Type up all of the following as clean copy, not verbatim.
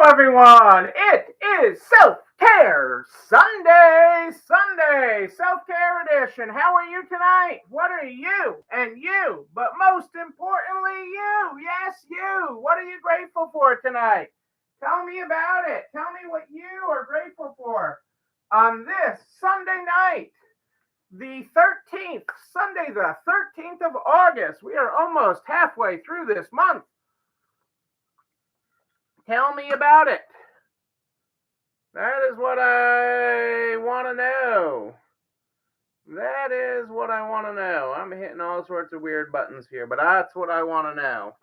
everyone. It is Self-Care Sunday, Self-Care Edition. How are you tonight? What are you and you, but most importantly, you, yes, you. What are you grateful for tonight? Tell me about it. Tell me what you are grateful for on this Sunday night, the 13th, Sunday, the 13th of August. We are almost halfway through this month. Tell me about it. That is what I want to know. That is what I want to know. I'm hitting all sorts of weird buttons here, but that's what I want to know.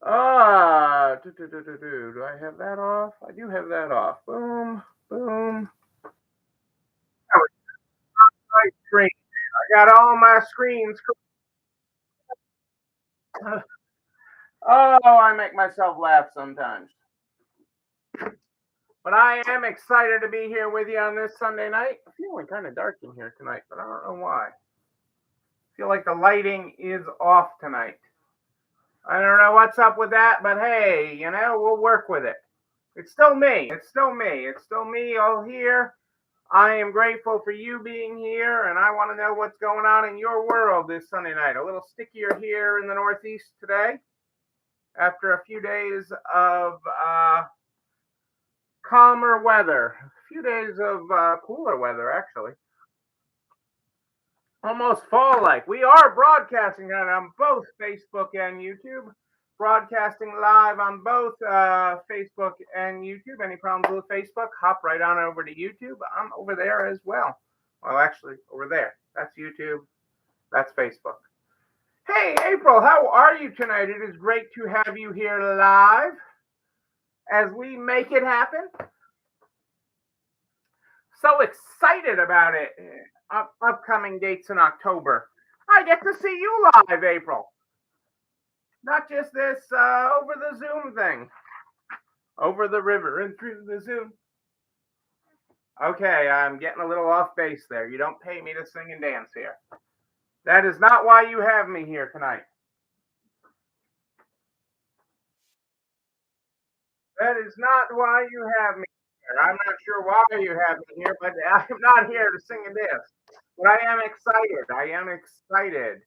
Do I have that off? I do have that off. Boom, boom. My screen. I got all my screens. Oh, I make myself laugh sometimes. But I am excited to be here with you on this Sunday night. I'm feeling kind of dark in here tonight, but I don't know why. I feel like the lighting is off tonight. I don't know what's up with that, but hey, we'll work with it. It's still me. It's still me. It's still me all here. I am grateful for you being here, and I want to know what's going on in your world this Sunday night. A little stickier here in the Northeast today after a few days of calmer weather. A few days of cooler weather, actually. Almost fall-like. We are broadcasting on both Facebook and YouTube. Broadcasting live on both Facebook and YouTube. Any problems with Facebook, hop right on over to YouTube. I'm over there as well. Well, actually, over there. That's YouTube. That's Facebook. Hey, April, how are you tonight? It is great to have you here live as we make it happen. So excited about it. Upcoming dates in October. I get to see you live, April. Not just this over the Zoom thing. Over the river and through the Zoom. Okay, I'm getting a little off base there. You don't pay me to sing and dance here. That is not why you have me here tonight. That is not why you have me here. I'm not sure why you have me here, but I'm not here to sing and dance. But I am excited. I am excited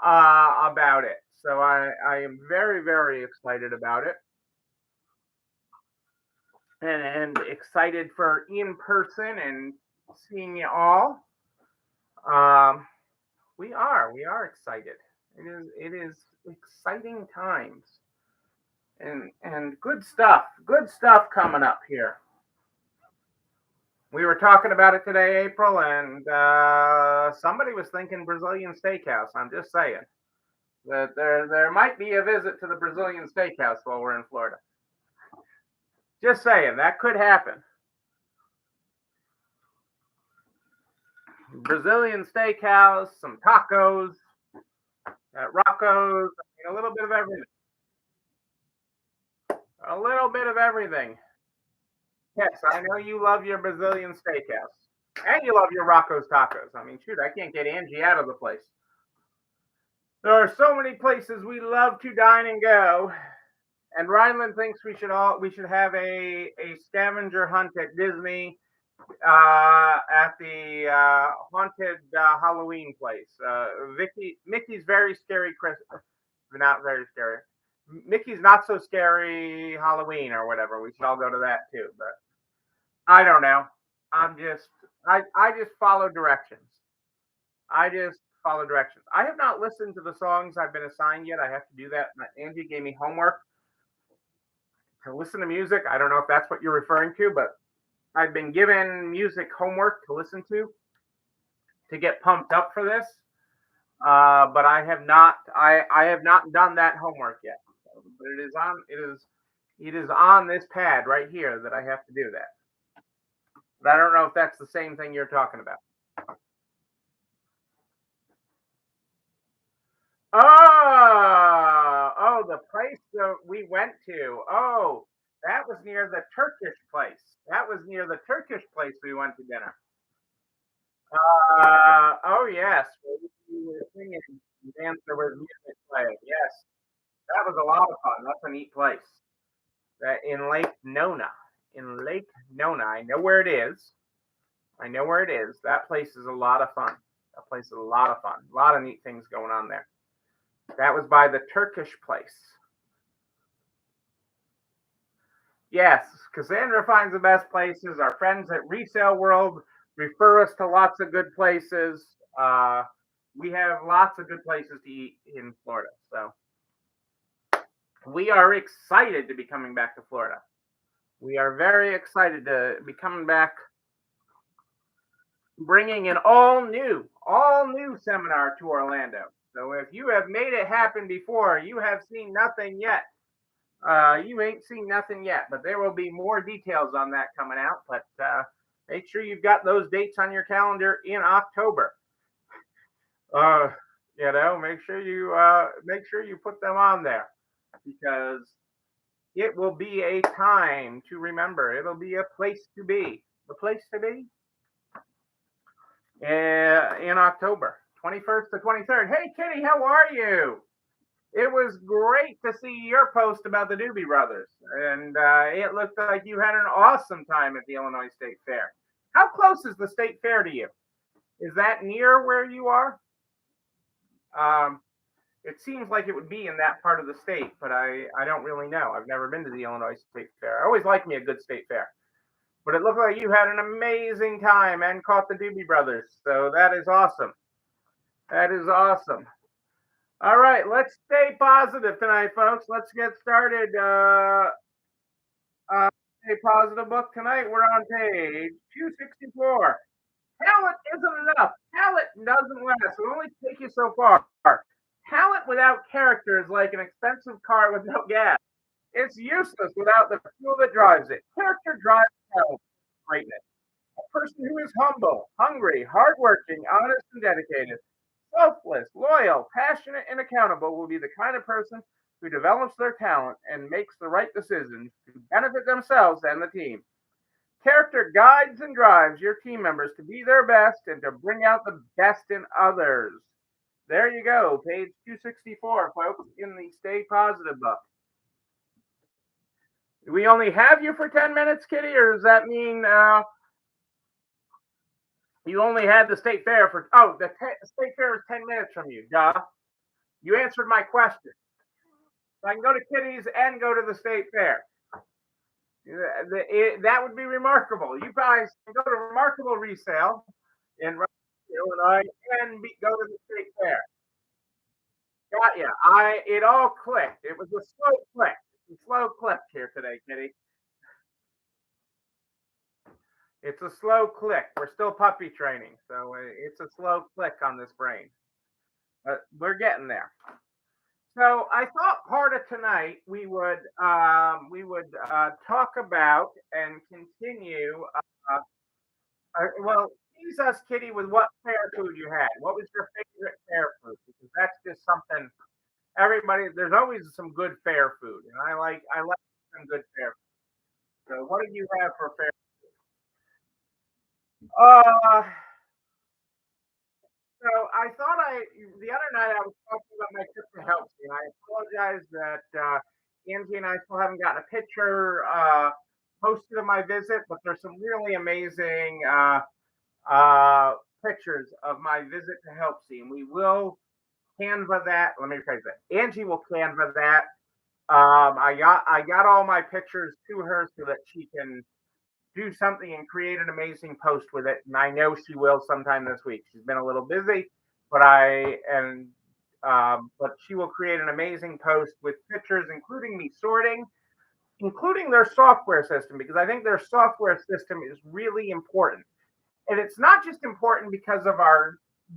about it. So I am very, very excited about it. And excited for in person and seeing you all. We are excited. It is exciting times, and good stuff coming up here. We were talking about it today, April, and somebody was thinking Brazilian steakhouse. I'm just saying that there might be a visit to the Brazilian steakhouse while we're in Florida. Just saying, that could happen. Brazilian steakhouse, some tacos at Rocco's, a little bit of everything. A little bit of everything. Yes, I know you love your Brazilian steakhouse. And you love your Rocco's tacos. I mean, shoot, I can't get Angie out of the place. There are so many places we love to dine and go. And Rhineland thinks we should have a scavenger hunt at Disney at the haunted Halloween place. Mickey's very scary Christmas, not very scary. Mickey's not so scary Halloween or whatever. We should all go to that too. But I don't know. I just follow directions. I just follow directions. I have not listened to the songs I've been assigned yet. I have to do that. Angie gave me homework to listen to music. I don't know if that's what you're referring to, but I've been given music homework to listen to get pumped up for this. But I have not. I have not done that homework yet. But it is on this pad right here that I have to do that. But I don't know if that's the same thing you're talking about. Oh, the place that we went to. Oh, that was near the Turkish place. That was near the Turkish place we went to dinner. Oh yes, we were singing and dance. There was music playing. Yes, that was a lot of fun. That's a neat place. in Lake Nona. In Lake Nona, I know where it is. I know where it is. That place is a lot of fun. That place is a lot of fun. A lot of neat things going on there. That was by the Turkish place. Yes, Cassandra finds the best places. Our friends at Resale World refer us to lots of good places. We have lots of good places to eat in Florida. So we are excited to be coming back to Florida. We are very excited to be coming back, bringing an all new seminar to Orlando. So if you have made it happen before, you have seen nothing yet. You ain't seen nothing yet, but there will be more details on that coming out. But make sure you've got those dates on your calendar in October. Make sure you put them on there, because it will be a time to remember. It'll be a place to be. The place to be in October 21st to 23rd. Hey, Kitty, how are you? It was great to see your post about the Doobie Brothers, and it looked like you had an awesome time at the Illinois State Fair. How close is the State Fair to you? Is that near where you are? It seems like it would be in that part of the state, but I don't really know. I've never been to the Illinois State Fair. I always like me a good state fair. But it looked like you had an amazing time and caught the Doobie Brothers. So that is awesome. That is awesome. All right, let's stay positive tonight, folks. Let's get started. Stay positive book tonight. We're on page 264. Talent isn't enough. Talent doesn't last. It'll only take you so far. Talent without character is like an expensive car with no gas. It's useless without the fuel that drives it. Character drives talent, greatness. A person who is humble, hungry, hardworking, honest, and dedicated, selfless, loyal, passionate, and accountable will be the kind of person who develops their talent and makes the right decisions to benefit themselves and the team. Character guides and drives your team members to be their best and to bring out the best in others. There you go, page 264, folks, in the Stay Positive book. Do we only have you for 10 minutes, Kitty, or does that mean you only had the State Fair for... Oh, the State Fair is 10 minutes from you, duh. You answered my question. So I can go to Kitty's and go to the State Fair. That would be remarkable. You guys can go to Remarkable Resale in Illinois and go to the State Fair. Got ya. It all clicked. It was a slow click. It's a slow click here today, Kitty. It's a slow click. We're still puppy training, so it's a slow click on this brain. But we're getting there. So I thought part of tonight we would talk about and continue. Tease us, Kitty, with what fair food you had. What was your favorite fair food? Because that's just something everybody. There's always some good fair food, and I like some good fair food. So what did you have for fair food? So I thought the other night I was talking about my trip to Helpsy, and I apologize that Angie and I still haven't gotten a picture posted of my visit, but there's some really amazing pictures of my visit to Helpsy, and we will Canva that. Let me rephrase that. Angie will Canva that. I got all my pictures to her so that she can do something and create an amazing post with it, and I know she will sometime this week. She's been a little busy, but but she will create an amazing post with pictures, including me sorting, including their software system, because I think their software system is really important. And it's not just important because of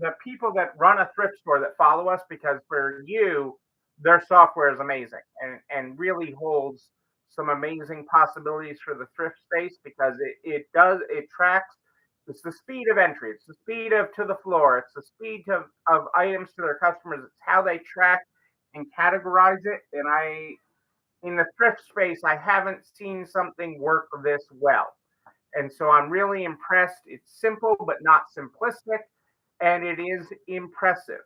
the people that run a thrift store that follow us, because for you, their software is amazing and really holds some amazing possibilities for the thrift space, because it tracks. It's the speed of entry. It's the speed of to the floor. It's the speed of items to their customers. It's how they track and categorize it. And in the thrift space, I haven't seen something work this well. And so I'm really impressed. It's simple, but not simplistic. And it is impressive.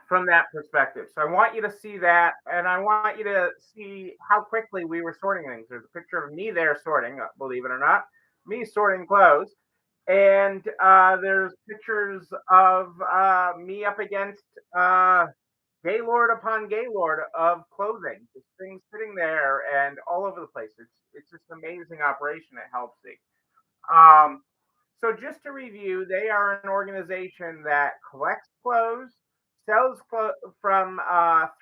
from that perspective. So I want you to see that, and I want you to see how quickly we were sorting things. There's a picture of me there sorting, believe it or not, me sorting clothes. And there's pictures of me up against gaylord upon gaylord of clothing, just things sitting there and all over the place. It's just an amazing operation at Helpsy. Um, so just to review, they are an organization that collects clothes, sells from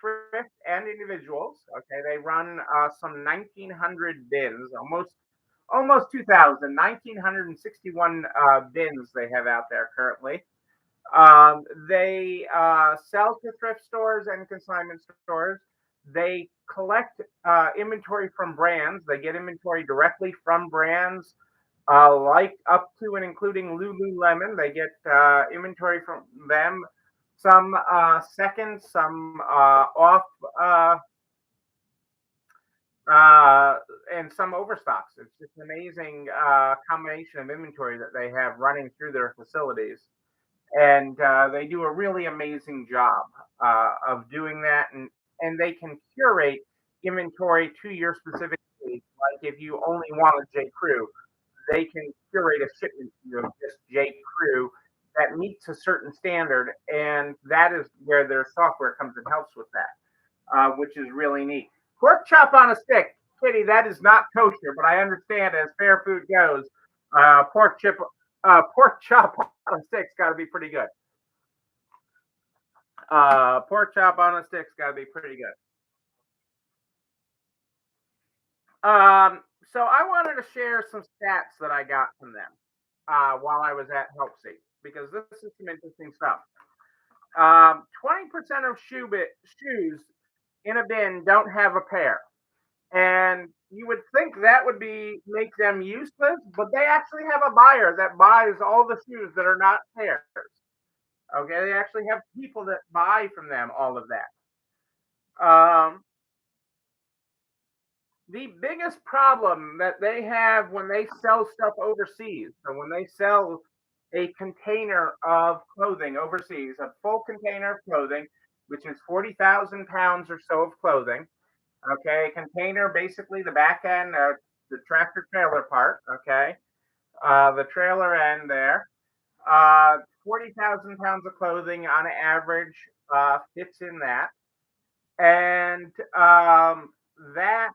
thrift and individuals. Okay, they run some 1,900 bins, almost 2,000, 1,961 bins they have out there currently. They sell to thrift stores and consignment stores. They collect inventory from brands. They get inventory directly from brands like up to and including Lululemon. They get inventory from them, some second, some off, uh, and some overstocks. It's just an amazing combination of inventory that they have running through their facilities. And they do a really amazing job of doing that. And they can curate inventory to your specific needs. Like if you only want a J. Crew, they can curate a shipment to you of just J. Crew that meets a certain standard, and that is where their software comes and helps with that, which is really neat. Pork chop on a stick, Kitty. That is not kosher, but I understand as fair food goes, pork chop on a stick's got to be pretty good. Pork chop on a stick's got to be pretty good. So I wanted to share some stats that I got from them while I was at Helpsy, because this is some interesting stuff. 20% of shoes in a bin don't have a pair. And you would think that would make them useless, but they actually have a buyer that buys all the shoes that are not pairs. Okay, they actually have people that buy from them all of that. The biggest problem that they have when they sell stuff overseas, so when they sell a container of clothing overseas, a full container of clothing, which is 40,000 pounds or so of clothing. Okay, container, basically the back end, the tractor trailer part. Okay, the trailer end there. 40,000 pounds of clothing on average fits in that. And that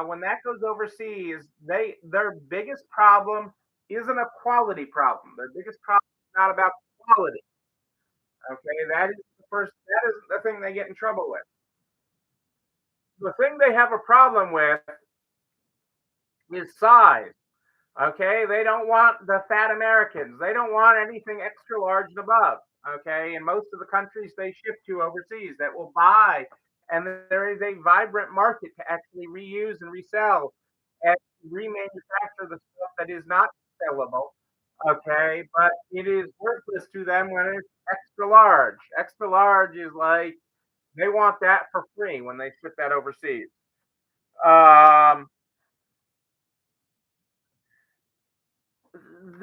when that goes overseas, their biggest problem isn't a quality problem. Their biggest problem is not about quality. Okay, that is the first. That is the thing they get in trouble with. The thing they have a problem with is size. Okay, they don't want the fat Americans. They don't want anything extra large and above. Okay, in most of the countries they ship to overseas that will buy, and there is a vibrant market to actually reuse and resell and remanufacture the stuff that is not sellable. Okay, but it is worthless to them when it's extra large. Extra large is like they want that for free when they ship that overseas. Um,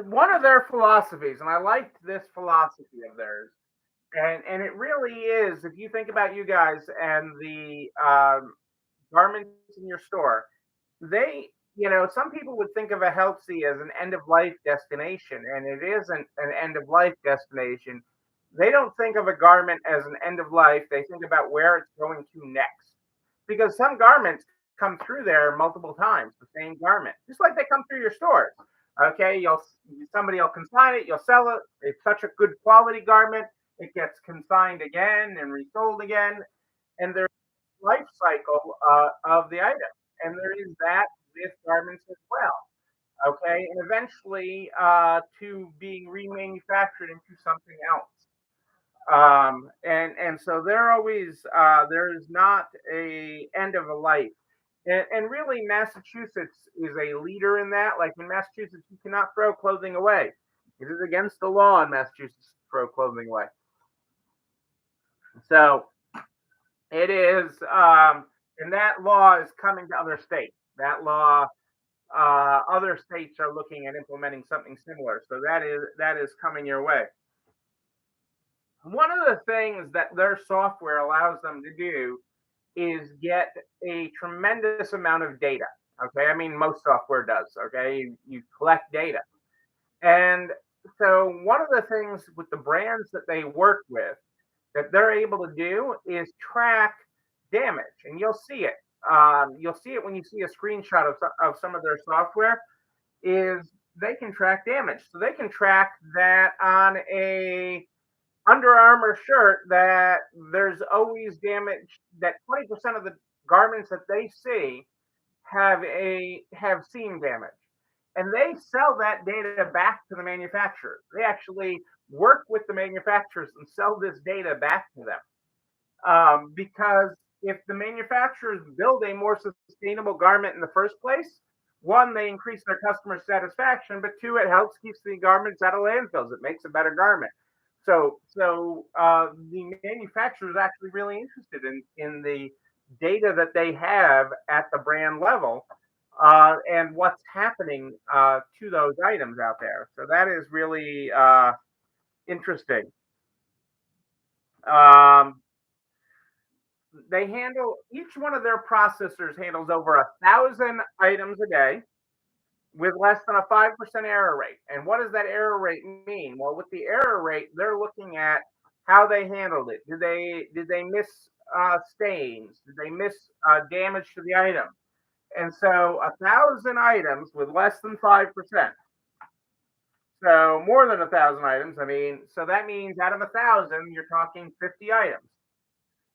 One of their philosophies, and I liked this philosophy of theirs, and it really is. If you think about you guys and the garments in your store, they, some people would think of a Helpsy as an end of life destination, and it isn't an end of life destination. They don't think of a garment as an end of life. They think about where it's going to next, because some garments come through there multiple times, the same garment, just like they come through your stores. Okay, somebody will consign it, you'll sell it. It's such a good quality garment, it gets consigned again and resold again, and there's life cycle of the item, and there is that with garments as well. Okay, and eventually to being remanufactured into something else. And so there is not a end of a life. And really, Massachusetts is a leader in that. Like in Massachusetts, you cannot throw clothing away. It is against the law in Massachusetts to throw clothing away. So it is, and that law is coming to other states. That law, other states are looking at implementing something similar. So that is coming your way. One of the things that their software allows them to do is get a tremendous amount of data. Okay, I mean most software does. Okay, you collect data, and so one of the things with the brands that they work with that they're able to do is track damage, and you'll see it. You'll see it when you see a screenshot of some of their software. Is they can track damage, so they can track that on a Under Armour shirt that there's always damage. That 20% of the garments that they see have seam damage, and they sell that data back to the manufacturers. They actually work with the manufacturers and sell this data back to them. Because if the manufacturers build a more sustainable garment in the first place, one, they increase their customer satisfaction, but two, it helps keeps the garments out of landfills. It makes a better garment. So the manufacturer is actually really interested in the data that they have at the brand level, and what's happening to those items out there. So that is really interesting. Um, they handle each one of their processors handles over 1,000 items a day with less than a 5% error rate. And what does that error rate mean? Well, with the error rate, they're looking at how they handled it. Did they miss stains? Did they miss damage to the item? And so 1,000 items with less than 5%. So more than 1,000 items. I mean, so that means out of 1,000, you're talking 50 items.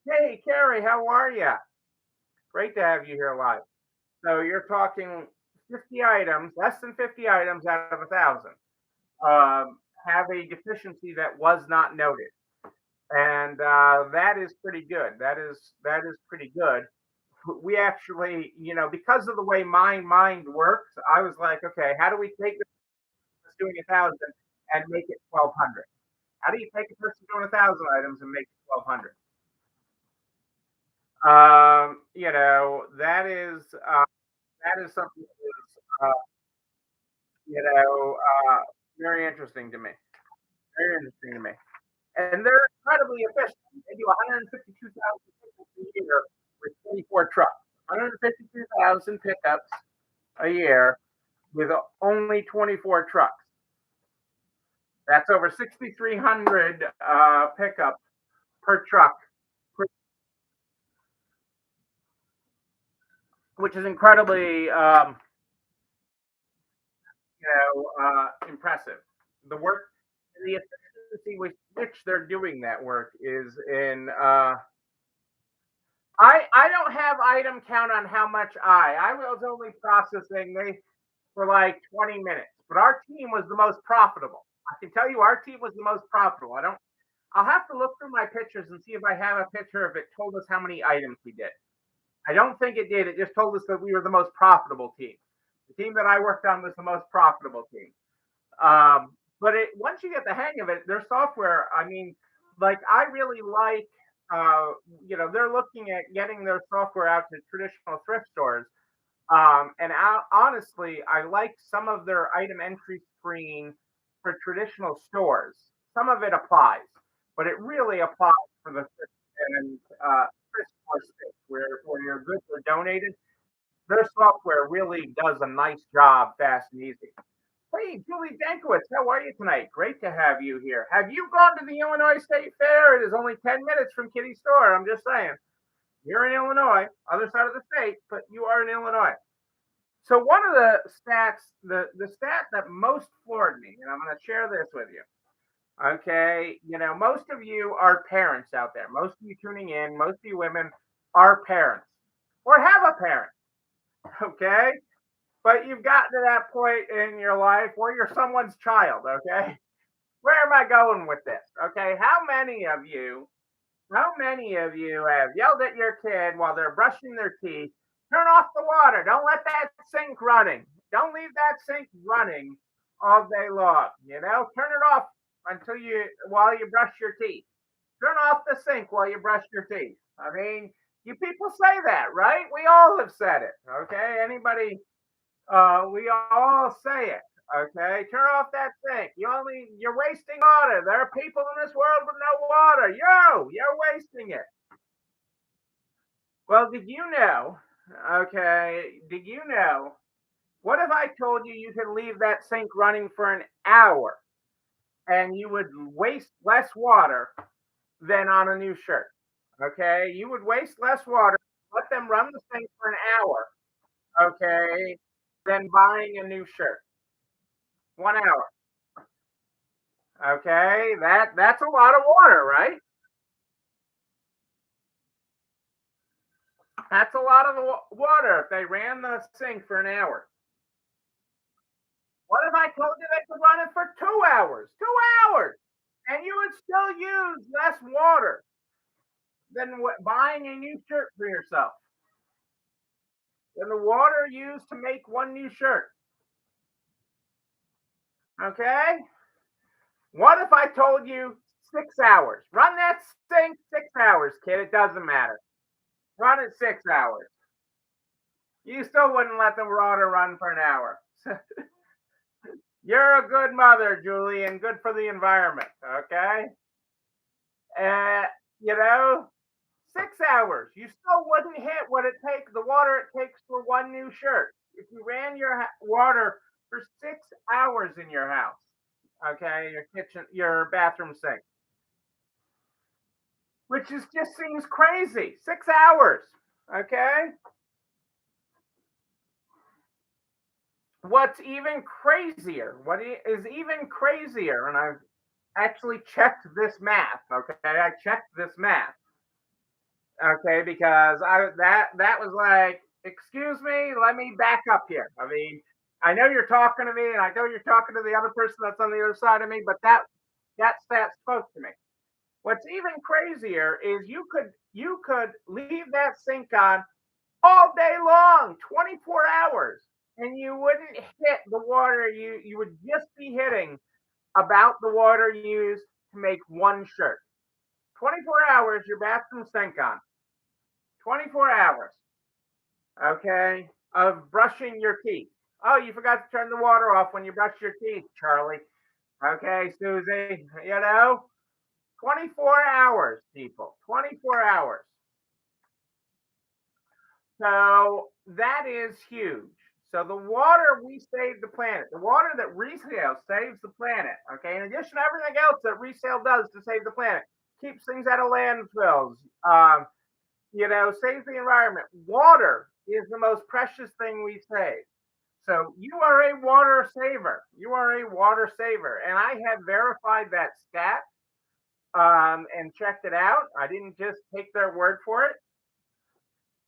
Hey, Carrie, how are you? Great to have you here live. So you're talking 50 items, less than 50 items out of 1,000 have a deficiency that was not noted, and that is pretty good. That is pretty good. We actually, because of the way my mind works, I was like, okay, how do we take this doing 1,000 and make it 1,200? How do you take a person doing 1,000 items and make it 1,200? That is something that is, you know, very interesting to me. Very interesting to me. And they're incredibly efficient. They do 152,000 pickups a year with 24 trucks. 152,000 pickups a year with only 24 trucks. That's over 6,300 pickups per truck, which is incredibly, impressive. The work, the efficiency with which they're doing that work is in. I don't have item count on how much I was only processing they for like 20 minutes, but our team was the most profitable. I can tell you our team was the most profitable. I'll have to look through my pictures and see if I have a picture if it told us how many items we did. I don't think it did. It just told us that we were the most profitable team. The team that I worked on was the most profitable team. But once you get the hang of it, their software, I mean, like I really like, they're looking at getting their software out to traditional thrift stores. And honestly, I like some of their item entry screen for traditional stores. Some of it applies, but it really applies for the thrift and thrift store space where your goods are donated. Their software really does a nice job, fast and easy. Hey, Julie Dankowitz, how are you tonight? Great to have you here. Have you gone to the Illinois State Fair? It is only 10 minutes from Kitty Store. I'm just saying. You're in Illinois, other side of the state, but you are in Illinois. So one of the stats, the stat that most floored me, and I'm going to share this with you. Okay, most of you are parents out there. Most of you tuning in, most of you women are parents or have a parent. Okay, but you've gotten to that point in your life where you're someone's child. Okay, where am I going with this? Okay, how many of you have yelled at your kid while they're brushing their teeth? Turn off the water. Don't let that sink running. Don't leave that sink running all day long. Turn it off while you brush your teeth. Turn off the sink while you brush your teeth. I mean, you people say that, right? We all have said it. Okay, anybody? We all say it. Okay, turn off that sink. You're wasting water. There are people in this world with no water. You're wasting it. Well, did you know? Okay, did you know? What if I told you you could leave that sink running for an hour and you would waste less water than on a new shirt? Okay, you would waste less water, let them run the sink for an hour, okay, than buying a new shirt. 1 hour. Okay, that's a lot of water, right? That's a lot of water if they ran the sink for an hour. What if I told you they could run it for 2 hours? 2 hours! And you would still use less water than buying a new shirt for yourself, than the water used to make one new shirt. Okay? What if I told you 6 hours? Run that sink 6 hours, kid. It doesn't matter. Run it 6 hours. You still wouldn't let the water run for an hour. You're a good mother, Julie, and good for the environment. Okay? Uh, you know, 6 hours. You still wouldn't hit what it takes, the water it takes for one new shirt. If you ran your water for 6 hours in your house, okay, your kitchen, your bathroom sink, which is just seems crazy. 6 hours, okay. What's even crazier? What is even crazier? And I've actually checked this math. Okay, I checked this math. Okay, because that was like, excuse me, let me back up here. I mean, I know you're talking to me, and I know you're talking to the other person that's on the other side of me, but that stat spoke to me. What's even crazier is you could leave that sink on all day long, 24 hours, and you wouldn't hit the water. You would just be hitting about the water used to make one shirt. 24 hours, your bathroom sink on. 24 hours, okay, of brushing your teeth. Oh, you forgot to turn the water off when you brush your teeth, Charlie. Okay, Susie, 24 hours, people. 24 hours. So that is huge. So the water we save the planet, the water that resale saves the planet. Okay, in addition to everything else that resale does to save the planet, keeps things out of landfills, saves the environment. Water is the most precious thing we save. So you are a water saver. You are a water saver, and I have verified that stat and checked it out. I didn't just take their word for it.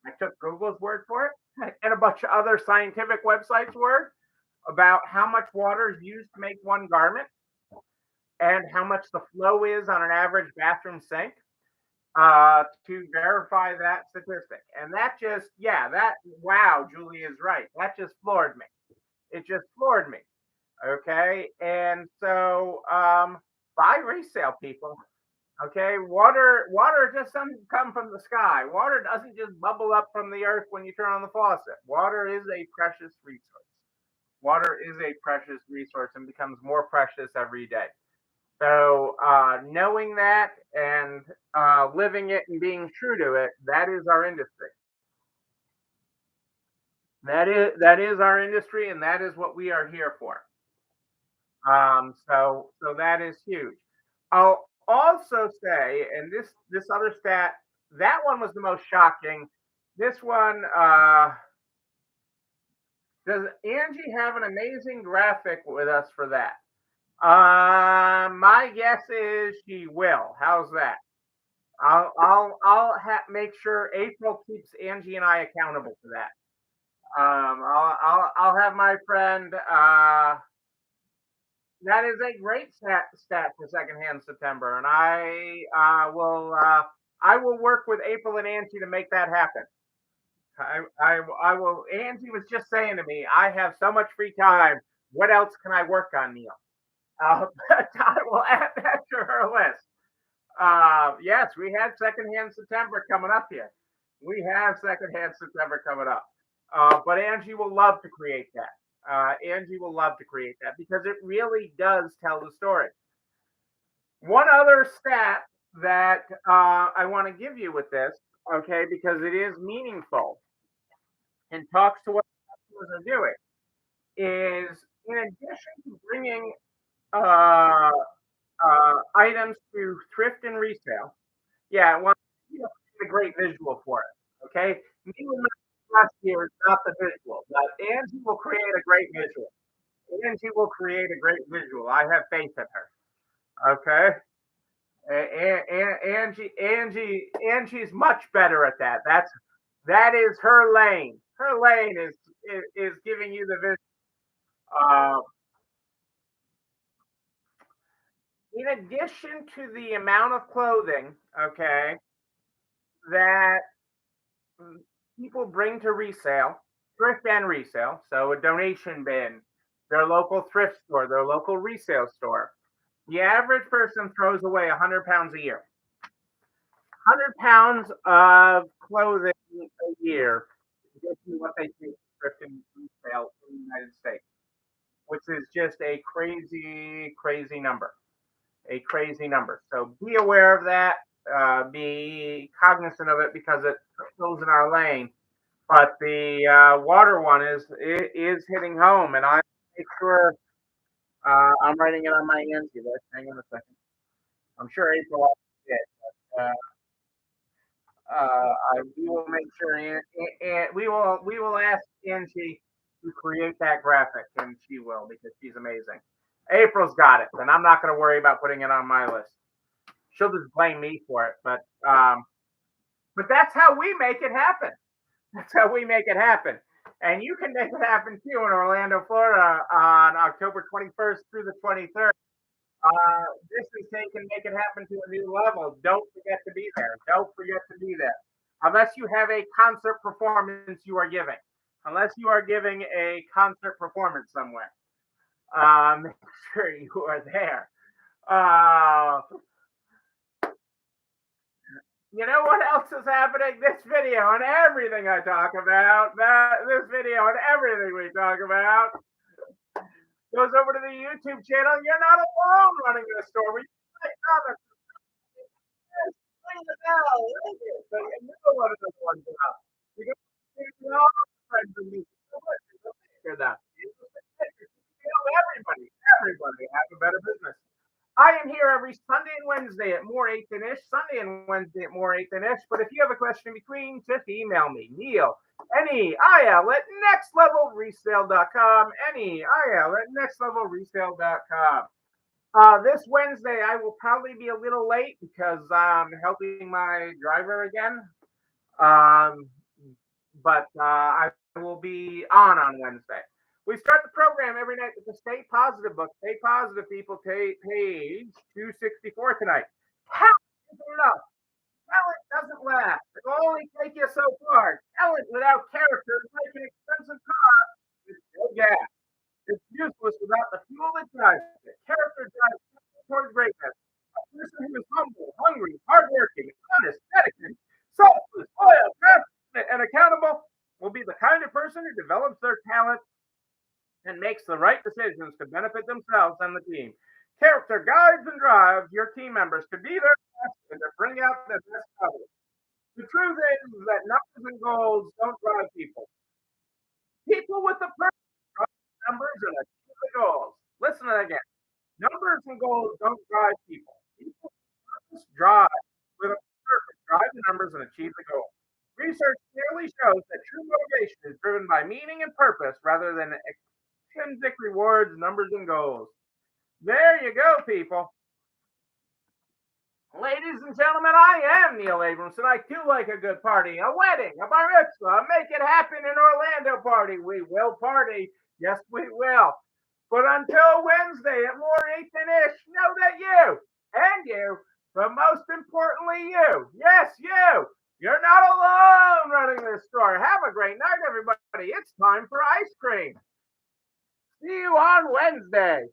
I took Google's word for it and a bunch of other scientific websites' word about how much water is used to make one garment and how much the flow is on an average bathroom sink to verify that statistic. And wow, Julie is right. That just floored me. It just floored me. Okay. And so, buy resale, people. Okay, water just doesn't come from the sky. Water doesn't just bubble up from the earth when you turn on the faucet. Water is a precious resource. Water is a precious resource and becomes more precious every day. So knowing that and living it and being true to it, that is our industry. That is our industry, and that is what we are here for. So that is huge. I'll also say, and this other stat, that one was the most shocking. This one, does Angie have an amazing graphic with us for that? My guess is she will. How's that? I'll make sure April keeps Angie and I accountable for that. I'll have my friend. That is a great stat for secondhand September, and I will work with April and Angie to make that happen. I will. Angie was just saying to me, I have so much free time. What else can I work on, Neil? But I will add that to her list. Yes, we have secondhand September coming up here. We have secondhand September coming up. But Angie will love to create that. Angie will love to create that because it really does tell the story. One other stat that I want to give you with this, okay, because it is meaningful and talks to what customers are doing, is in addition to bringing uh, items to thrift and resale. Yeah, well, you know, a great visual for it. Okay, me and last year is not the visual, but Angie will create a great visual. Angie will create a great visual. I have faith in her. Okay, Angie's much better at that. That is her lane. Her lane is giving you the visual. Uh, in addition to the amount of clothing, okay, that people bring to resale, thrift and resale. So a donation bin, their local thrift store, their local resale store. The average person throws away 100 pounds a year. 100 pounds of clothing a year to get you what they take thrift and resale in the United States, which is just a crazy, crazy number. A crazy number. So be aware of that. Be cognizant of it because it goes in our lane. But the water one is hitting home, and I make sure I'm writing it on my Angie list. Hang on a second. I'm sure April will see it. But, we will make sure, and we will ask Angie to create that graphic, and she will because she's amazing. April's got it, and I'm not going to worry about putting it on my list. She'll just blame me for it, but that's how we make it happen. That's how we make it happen. And you can make it happen too in Orlando, Florida on October 21st through the 23rd. This is can make it happen to a new level. Don't forget to be there. Don't forget to be there. Unless you have a concert performance you are giving. Unless you are giving a concert performance somewhere. Make sure you are there. You know what else is happening? This video and everything I talk about, this video and everything we talk about goes over to the YouTube channel. You're not alone running the store. We comments. Ring the bell. Ring it. So you know what it is one job. You go to all the friends and you hear that. Everybody have a better business. I am here every Sunday and Wednesday at more 8 than ish. Sunday and Wednesday at more 8 than ish. But if you have a question in between, just email me, Neil, N-E-I-L at nextlevelresale.com. N-E-I-L at nextlevelresale.com. This Wednesday, I will probably be a little late because I'm helping my driver again. But I will be on Wednesday. We start the program every night with the Stay Positive book. Stay Positive, people. Page 264 tonight. Talent isn't enough. Talent doesn't last. It'll only take you so far. Talent without character is like an expensive car with no gas. It's useless without the fuel that drives it. Character drives towards greatness. A person who is humble, hungry, hardworking, honest, dedicated, selfless, loyal, passionate, and accountable will be the kind of person who develops their talent and makes the right decisions to benefit themselves and the team. Character guides and drives your team members to be their best and to bring out their best others. The truth is that numbers and goals don't drive people. People with the purpose drive numbers and achieve the goals. Listen to that again. Numbers and goals don't drive people. People with drive with a purpose drive the numbers and achieve the goals. Research clearly shows that true motivation is driven by meaning and purpose rather than intrinsic rewards, numbers, and goals. There you go, people. Ladies and gentlemen, I am Neil Abramson. I do like a good party, a wedding, a bar mitzvah, a make it happen in Orlando party. We will party. Yes, we will. But until Wednesday at more 8 than ish, know that you and you, but most importantly you, yes, you're not alone running this store. Have a great night, everybody. It's time for ice cream. See you on Wednesday.